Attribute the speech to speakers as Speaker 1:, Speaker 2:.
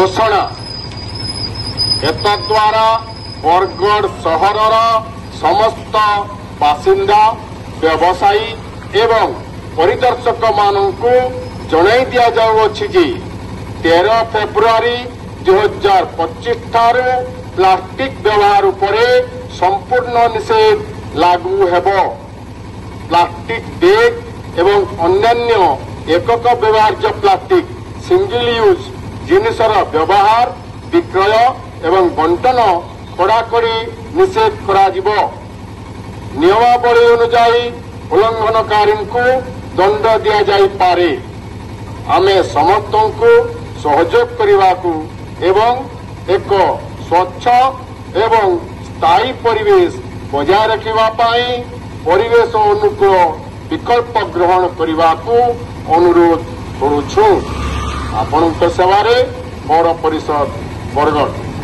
Speaker 1: घोषणा एतद्वारा बरगढ़ सहरर समस्त बासिंदा व्यवसायी एवं परिदर्शक मानू जणाई दिया जाउछि जे 13 फेब्रुआरी 2025 ठारू प्लास्टिक व्यवहार उपरे संपूर्ण निषेध लागू हेबो। प्लास्टिक बैग एवं अन्यान्य एकक व्यवहार्य प्लास्टिक सिंगल यूज जिनिसर व्यवहार विक्रय एवं बंटन कड़ाकड़ी निषेध करा जिवो। नियमावली अनुसार उल्लंघनकारी को दंड दिया जाई पारे। आमे समस्त को सहयोग करने एवं एक स्वच्छ एवं स्थायी परिवेश बजाय रखा परिवेश अनुकूल विकल्प ग्रहण करने को अनुरोध करुछु। आपण सेवारे पौर परिषद बरगढ़।